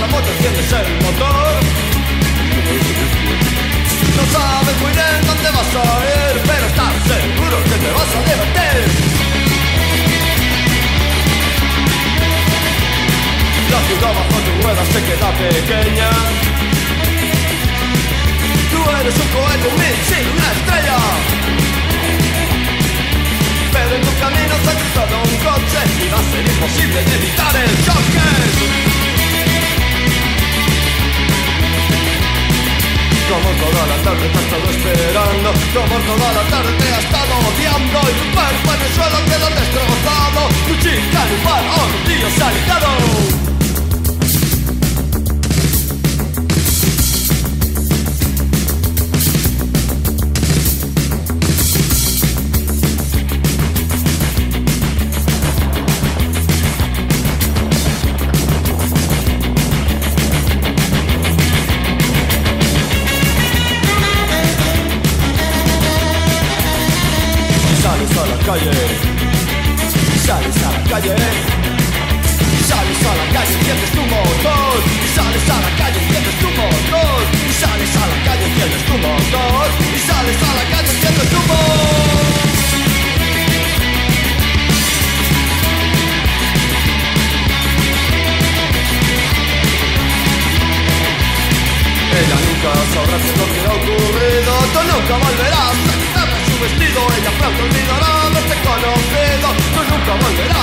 la moto, enciendes el motor. No sabes muy bien dónde vas a ir, pero estás seguro que te vas a divertir. La ciudad bajo tu rueda se queda pequeña. Tú eres un cohete, un misil, una estrella. Pero en tu camino se ha cruzado un coche y va a ser imposible de evitar el choque. Como toda la tarde te has estado esperando, como toda la tarde te has estado odiando, y tu cuerpo en el suelo queda destrozado. Tu chica en un bar, oh, tu tío se ha ligado. Sales a la calle, sales a la calle, sales a la calle, enciendes tu motor, sales a la calle, enciendes tu motor, sales a la calle, enciendes tu motor, y sales a la calle, enciendes tu motor. Ella nunca sabrá qué es lo que ha ocurrido, tú nunca volverás a quitarle su vestido, ella pronto olvidará haberte conocido, tú nunca volverás